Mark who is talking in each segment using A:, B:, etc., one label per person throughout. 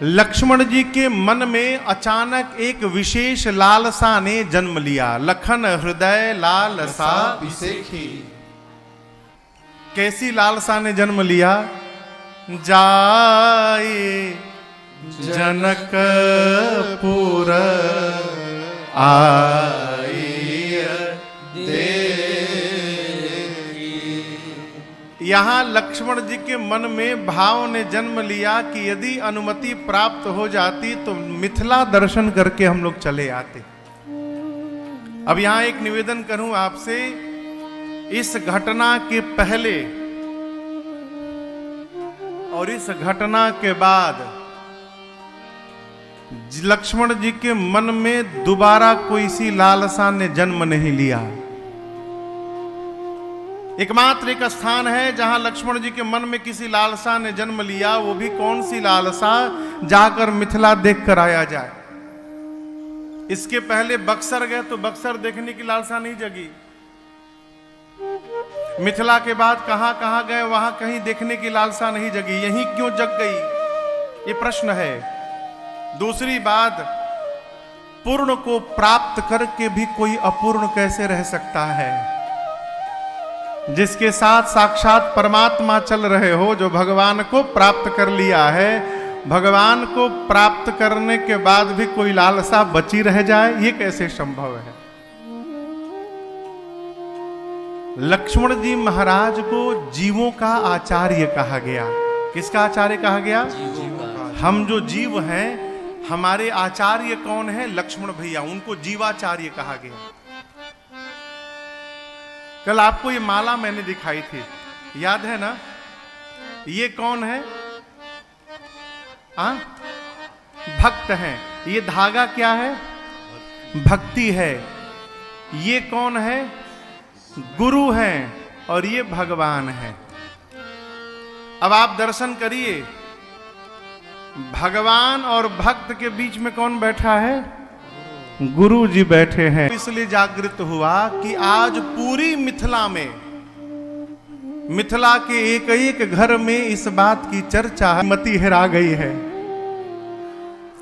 A: लक्ष्मण जी के मन में अचानक एक विशेष लालसा ने जन्म लिया। लखन हृदय लालसा
B: विसेखी।
A: कैसी लालसा ने जन्म लिया? जाए जनकपुर आई यहां लक्ष्मण जी के मन में भाव ने जन्म लिया कि यदि अनुमति प्राप्त हो जाती तो मिथिला दर्शन करके हम लोग चले आते। अब यहां एक निवेदन करूं आपसे, इस घटना के पहले और इस घटना के बाद लक्ष्मण जी के मन में दोबारा कोई सी लालसा ने जन्म नहीं लिया। एकमात्र एक स्थान है जहां लक्ष्मण जी के मन में किसी लालसा ने जन्म लिया। वो भी कौन सी लालसा? जाकर मिथिला देख कर आया जाए। इसके पहले बक्सर गए तो बक्सर देखने की लालसा नहीं जगी। मिथिला के बाद कहां कहां गए, वहां कहीं देखने की लालसा नहीं जगी। यहीं क्यों जग गई, ये प्रश्न है। दूसरी बात, पूर्ण को प्राप्त करके भी कोई अपूर्ण कैसे रह सकता है? जिसके साथ साक्षात परमात्मा चल रहे हो, जो भगवान को प्राप्त कर लिया है, भगवान को प्राप्त करने के बाद भी कोई लालसा बची रह जाए, ये कैसे संभव है? लक्ष्मण जी महाराज को जीवों का आचार्य कहा गया। किसका आचार्य कहा गया? हम जो जीव हैं, हमारे आचार्य कौन है? लक्ष्मण भैया, उनको जीवाचार्य कहा गया। कल आपको ये माला मैंने दिखाई थी, याद है ना? ये कौन है? भक्त हैं। ये धागा क्या है? भक्ति है। ये कौन है? गुरु हैं। और ये भगवान है। अब आप दर्शन करिए, भगवान और भक्त के बीच में कौन बैठा है? गुरु जी बैठे हैं। इसलिए जागृत हुआ कि आज पूरी मिथिला में, मिथिला के एक एक घर में इस बात की चर्चा है, मति हेरा गई है।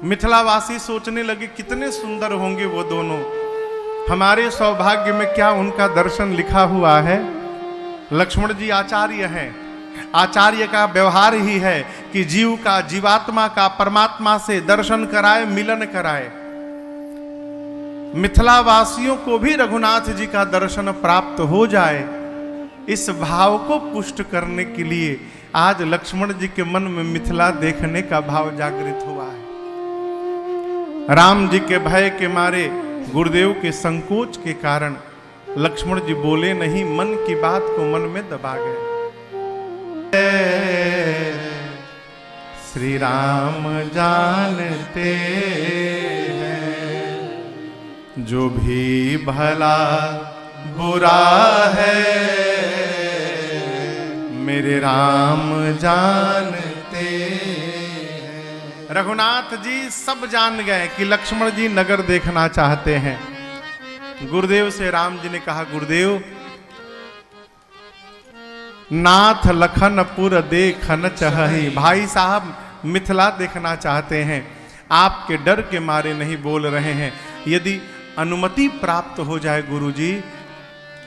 A: मिथिलावासी सोचने लगे कितने सुंदर होंगे वो दोनों, हमारे सौभाग्य में क्या उनका दर्शन लिखा हुआ है। लक्ष्मण जी आचार्य हैं। आचार्य का व्यवहार ही है कि जीव का, जीवात्मा का परमात्मा से दर्शन कराए, मिलन कराए। मिथिला वासियों को भी रघुनाथ जी का दर्शन प्राप्त हो जाए, इस भाव को पुष्ट करने के लिए आज लक्ष्मण जी के मन में मिथिला देखने का भाव जागृत हुआ है। राम जी के भय के मारे, गुरुदेव के संकोच के कारण लक्ष्मण जी बोले नहीं, मन की बात को मन में दबा गए। श्री राम जानते जो भी भला बुरा है, मेरे राम जानते हैं। रघुनाथ जी सब जान गए कि लक्ष्मण जी नगर देखना चाहते हैं। गुरुदेव से राम जी ने कहा, गुरुदेव, नाथ लखनपुर देखन चाही। भाई साहब मिथिला देखना चाहते हैं, आपके डर के मारे नहीं बोल रहे हैं। यदि अनुमति प्राप्त हो जाए गुरुजी,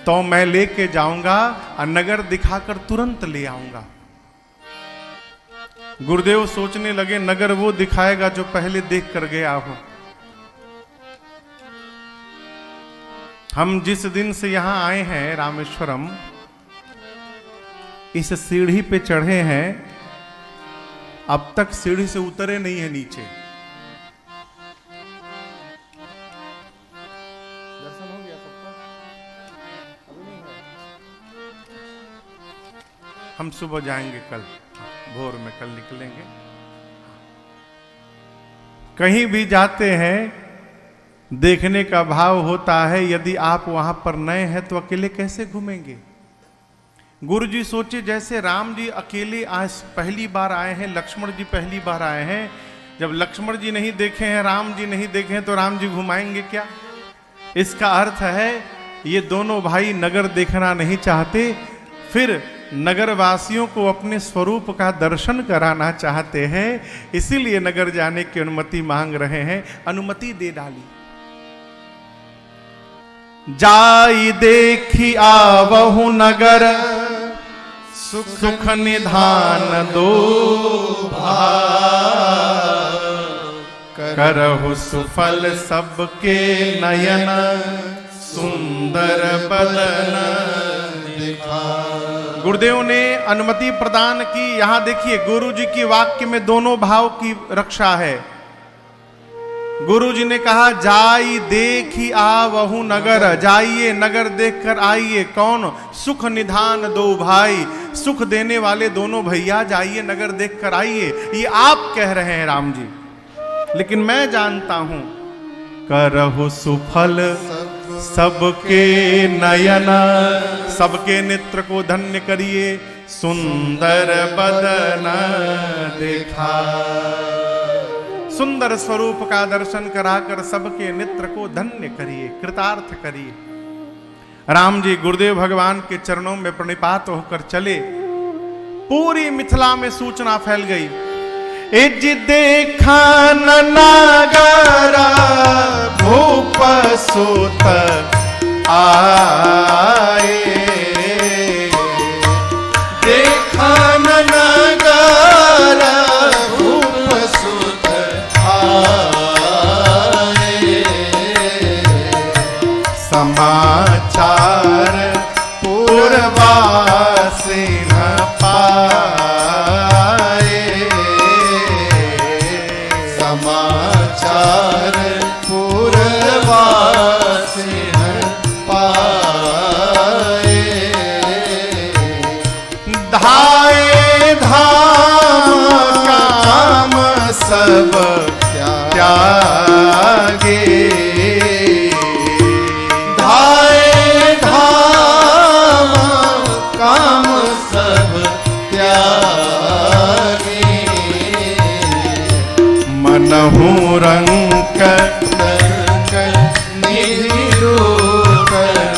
A: तो मैं लेके जाऊंगा और नगर दिखाकर तुरंत ले आऊंगा। गुरुदेव सोचने लगे, नगर वो दिखाएगा जो पहले देख कर गया हो। हम जिस दिन से यहां आए हैं रामेश्वरम, इस सीढ़ी पे चढ़े हैं, अब तक सीढ़ी से उतरे नहीं है नीचे। दर्शन हो गया सबका? अभी नहीं है। हम सुबह जाएंगे, कल भोर में कल निकलेंगे। कहीं भी जाते हैं देखने का भाव होता है। यदि आप वहां पर नए हैं तो अकेले कैसे घूमेंगे? गुरु जी सोचे, जैसे राम जी अकेले आज पहली बार आए हैं, लक्ष्मण जी पहली बार आए हैं। जब लक्ष्मण जी नहीं देखे हैं, राम जी नहीं देखे हैं, तो राम जी घुमाएंगे क्या? इसका अर्थ है ये दोनों भाई नगर देखना नहीं चाहते। फिर नगरवासियों को अपने स्वरूप का दर्शन कराना चाहते हैं, इसीलिए नगर जाने की अनुमति मांग रहे हैं। अनुमति दे डाली। जाई देखी आवहु नगर, सुख निधान दो करहु सुफल सबके नयन, सुंदर बदन दिखा। गुरुदेव ने अनुमति प्रदान की। यहां देखिए गुरु जी की वाक्य में दोनों भाव की रक्षा है। गुरु जी ने कहा जाई देखी आवहु नगर, जाइए नगर देखकर आइए। कौन? सुख निधान दो भाई, सुख देने वाले दोनों भैया, जाइए नगर देखकर आइए। ये आप कह रहे हैं राम जी, लेकिन मैं जानता हूं करहु सुफल सबके नयन, सबके नेत्र को धन्य करिए, सुंदर बदन देखा। सुंदर स्वरूप का दर्शन कराकर सबके नेत्र को धन्य करिए, कृतार्थ करिए। राम जी गुरुदेव भगवान के चरणों में प्रणिपात होकर चले। पूरी मिथिला में सूचना फैल गई। एज देखा नगरा भूप सुत आए, देखा नगरा भूप सुत आए, समाचार पूर्वासी न पाए, समाचार पूर्वासी न पाए, धाए धाम काम सब त्यागे, धाए धाम काम सब त्यागे, मनहु रंक निधि लूटन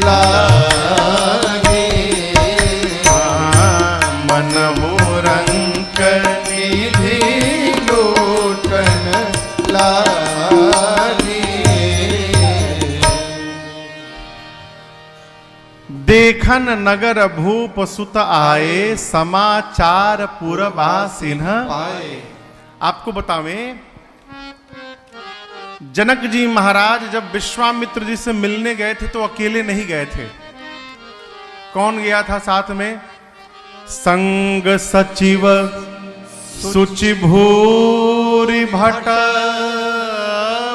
A: लागे, मनहु रंक निधि लूटन लागे। देखन नगर भूप सुत आए, समाचार पुरवासिन पाए। आपको बतावें, जनक जी महाराज जब विश्वामित्र जी से मिलने गए थे तो अकेले नहीं गए थे। कौन गया था साथ में? संग सचिव सुचि भूरि भट,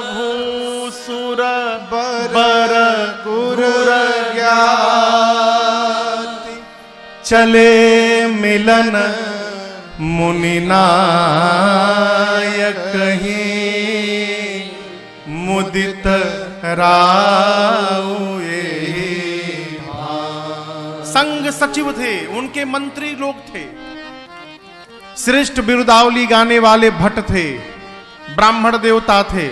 A: भूसुर बर गुर ज्ञाति, चले मिलन मुनि नायक ही, मुदित राउ ये। संग सचिव थे, उनके मंत्री लोग थे, श्रेष्ठ बिरुदावली गाने वाले भट्ट थे, ब्राह्मण देवता थे,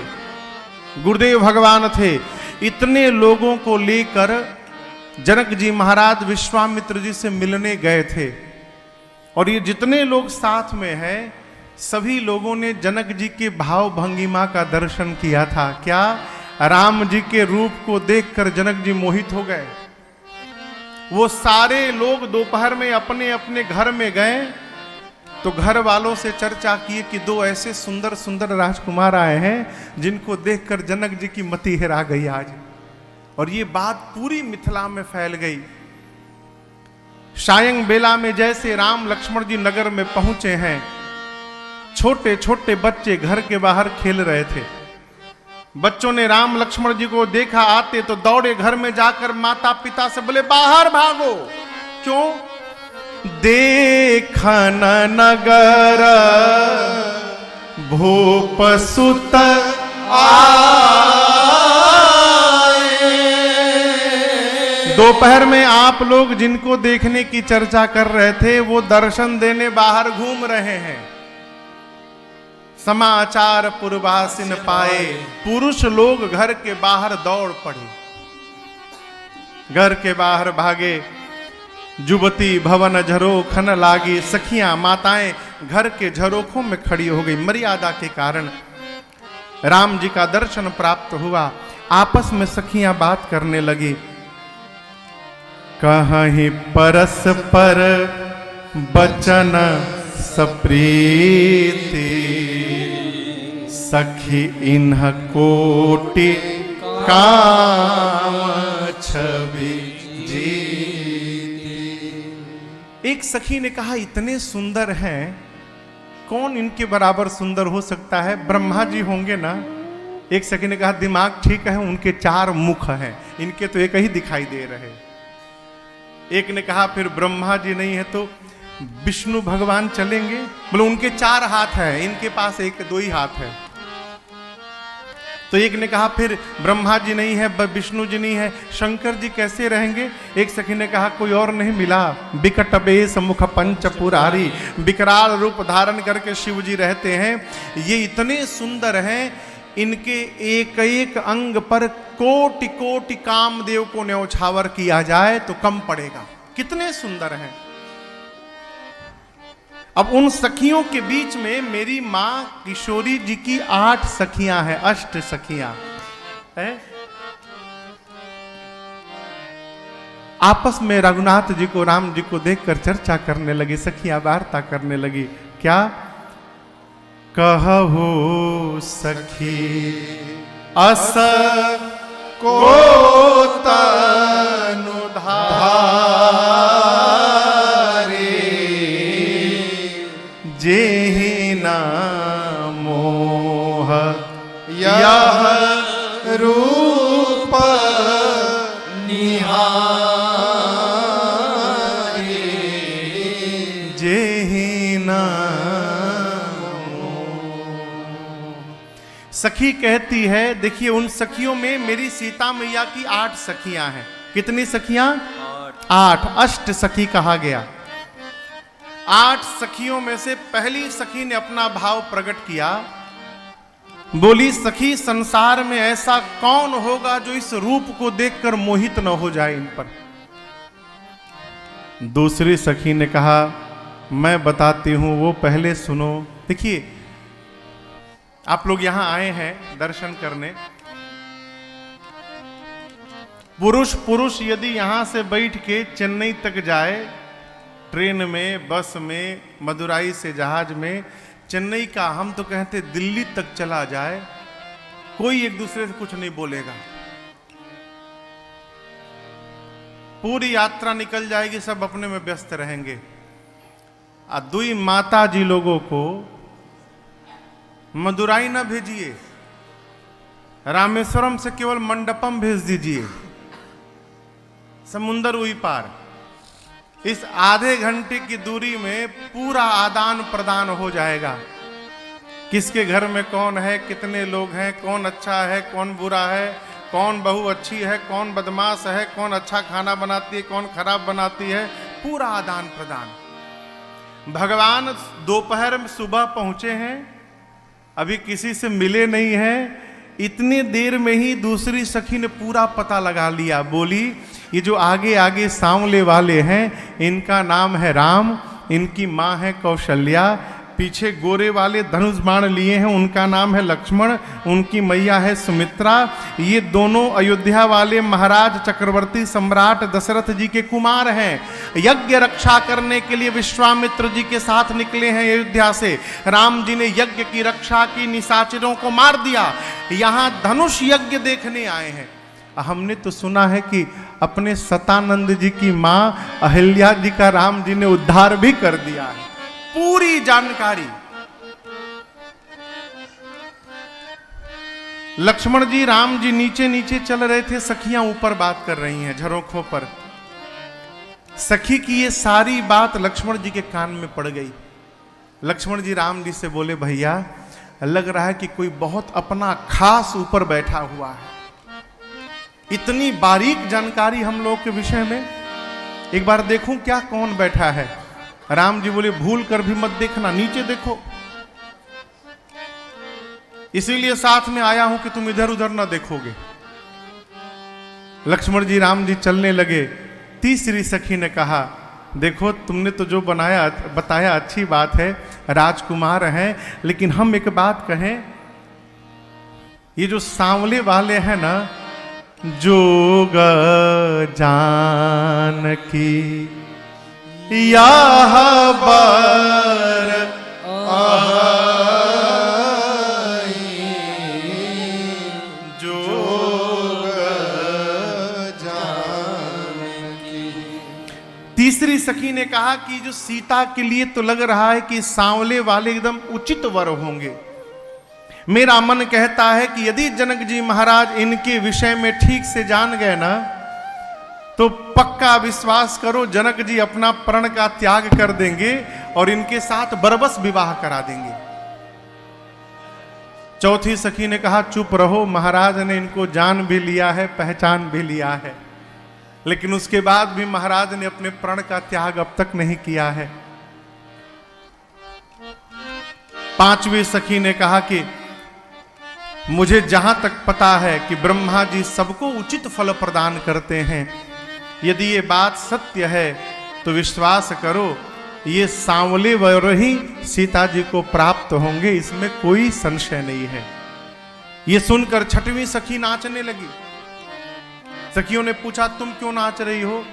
A: गुरुदेव भगवान थे। इतने लोगों को लेकर जनक जी महाराज विश्वामित्र जी से मिलने गए थे। और ये जितने लोग साथ में हैं, सभी लोगों ने जनक जी के भाव भंगिमा का दर्शन किया था। क्या? राम जी के रूप को देखकर जनक जी मोहित हो गए। वो सारे लोग दोपहर में अपने अपने घर में गए तो घर वालों से चर्चा किए कि दो ऐसे सुंदर सुंदर राजकुमार आए हैं जिनको देखकर जनक जी की मति हेरा गई आज। और ये बात पूरी मिथिला में फैल गई। सायं बेला में जैसे राम लक्ष्मण जी नगर में पहुंचे हैं, छोटे छोटे बच्चे घर के बाहर खेल रहे थे। बच्चों ने राम लक्ष्मण जी को देखा आते तो दौड़े घर में जाकर माता पिता से बोले बाहर भागो। क्यों? देखन नगर भूप सुत आए। दोपहर में आप लोग जिनको देखने की चर्चा कर रहे थे वो दर्शन देने बाहर घूम रहे हैं। समाचार पुरवासिन पाए। पुरुष लोग घर के बाहर दौड़ पड़े, घर के बाहर भागे। जुबती भवन झरोखन लागी, सखियां माताएं घर के झरोखों में खड़ी हो गई। मर्यादा के कारण राम जी का दर्शन प्राप्त हुआ। आपस में सखियां बात करने लगी। कहीं परस्पर बचन सप्रीति, सखी इन्ह कोटि काम छवि जीती। एक सखी ने कहा इतने सुंदर हैं, कौन इनके बराबर सुंदर हो सकता है? ब्रह्मा जी होंगे ना। एक सखी ने कहा दिमाग ठीक है, उनके 4 मुख हैं, इनके तो एक ही दिखाई दे रहे। एक ने कहा फिर ब्रह्मा जी नहीं है तो विष्णु भगवान चलेंगे, बोले उनके 4 हाथ हैं, इनके पास 1-2 ही हाथ है। तो एक ने कहा फिर ब्रह्मा जी नहीं है, विष्णु जी नहीं है, शंकर जी कैसे रहेंगे? एक सखी ने कहा कोई और नहीं मिला, बिकट बेश मुख पंच पुरारी, विकराल रूप धारण करके शिव जी रहते हैं। ये इतने सुंदर हैं, इनके एक एक अंग पर कोटि कोटि कामदेव को न्यौछावर किया जाए तो कम पड़ेगा, कितने सुंदर हैं। अब उन सखियों के बीच में मेरी मां किशोरी जी की 8 सखियां हैं, 8 सखियां है। आपस में रघुनाथ जी को, राम जी को देखकर चर्चा करने लगी, सखियां वार्ता करने लगी। क्या कहू सखी अस को जेहि ना मोह यह रूप निहारे, जेहि ना। सखी कहती है, देखिए उन सखियों में मेरी सीता मैया की 8 सखियां हैं। कितनी सखियां? 8। अष्ट सखी कहा गया। 8 सखियों में से पहली सखी ने अपना भाव प्रकट किया, बोली सखी संसार में ऐसा कौन होगा जो इस रूप को देखकर मोहित न हो जाए इन पर। दूसरी सखी ने कहा मैं बताती हूं, वो पहले सुनो। देखिए आप लोग यहां आए हैं दर्शन करने, पुरुष यदि यहां से बैठ के चेन्नई तक जाए, ट्रेन में, बस में, मदुराई से जहाज में, चेन्नई का हम तो कहते दिल्ली तक चला जाए, कोई एक दूसरे से कुछ नहीं बोलेगा। पूरी यात्रा निकल जाएगी, सब अपने में व्यस्त रहेंगे। दुई माता जी लोगों को मदुराई ना भेजिए, रामेश्वरम से केवल मंडपम भेज दीजिए, समुंदर हुई पार। इस आधे घंटे की दूरी में पूरा आदान प्रदान हो जाएगा। किसके घर में कौन है, कितने लोग हैं, कौन अच्छा है, कौन बुरा है, कौन बहू अच्छी है, कौन बदमाश है, कौन अच्छा खाना बनाती है, कौन खराब बनाती है, पूरा आदान प्रदान। भगवान दोपहर में सुबह पहुंचे हैं, अभी किसी से मिले नहीं हैं, इतनी देर में ही दूसरी सखी ने पूरा पता लगा लिया। बोली ये जो आगे आगे सांवले वाले हैं इनका नाम है राम, इनकी माँ है कौशल्या, पीछे गोरे वाले धनुष बाण लिए हैं उनका नाम है लक्ष्मण, उनकी मैया है सुमित्रा। ये दोनों अयोध्या वाले महाराज चक्रवर्ती सम्राट दशरथ जी के कुमार हैं। यज्ञ रक्षा करने के लिए विश्वामित्र जी के साथ निकले हैं अयोध्या से। राम जी ने यज्ञ की रक्षा की, निशाचरों को मार दिया, यहाँ धनुष यज्ञ देखने आए हैं। हमने तो सुना है कि अपने सतानंद जी की मां अहिल्या जी का राम जी ने उद्धार भी कर दिया है। पूरी जानकारी। लक्ष्मण जी राम जी नीचे नीचे चल रहे थे, सखियां ऊपर बात कर रही हैं झरोखों पर। सखी की ये सारी बात लक्ष्मण जी के कान में पड़ गई। लक्ष्मण जी राम जी से बोले भैया लग रहा है कि कोई बहुत अपना खास ऊपर बैठा हुआ है, इतनी बारीक जानकारी हम लोग के विषय में, एक बार देखूं क्या कौन बैठा है। राम जी बोले भूल कर भी मत देखना, नीचे देखो, इसीलिए साथ में आया हूं कि तुम इधर उधर ना देखोगे। लक्ष्मण जी राम जी चलने लगे। तीसरी सखी ने कहा देखो तुमने तो जो बताया अच्छी बात है, राजकुमार हैं, लेकिन हम एक बात कहें, ये जो सांवले वाले हैं ना, जोग जानकी याह बर तीसरी सखी ने कहा कि जो सीता के लिए तो लग रहा है कि सांवले वाले एकदम उचित वर होंगे। मेरा मन कहता है कि यदि जनक जी महाराज इनके विषय में ठीक से जान गए ना, तो पक्का विश्वास करो जनक जी अपना प्रण का त्याग कर देंगे और इनके साथ बरबस विवाह करा देंगे। चौथी सखी ने कहा चुप रहो, महाराज ने इनको जान भी लिया है, पहचान भी लिया है, लेकिन उसके बाद भी महाराज ने अपने प्रण का त्याग अब तक नहीं किया है। पांचवी सखी ने कहा कि मुझे जहां तक पता है कि ब्रह्मा जी सबको उचित फल प्रदान करते हैं, यदि ये बात सत्य है तो विश्वास करो ये सांवले वर ही सीता जी को प्राप्त होंगे, इसमें कोई संशय नहीं है। ये सुनकर छठवीं सखी नाचने लगी। सखियों ने पूछा तुम क्यों नाच रही हो?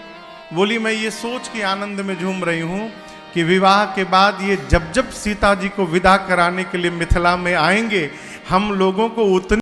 A: बोली मैं ये सोच के आनंद में झूम रही हूं कि विवाह के बाद ये जब जब सीता जी को विदा कराने के लिए मिथिला में आएंगे, हम लोगों को उतनी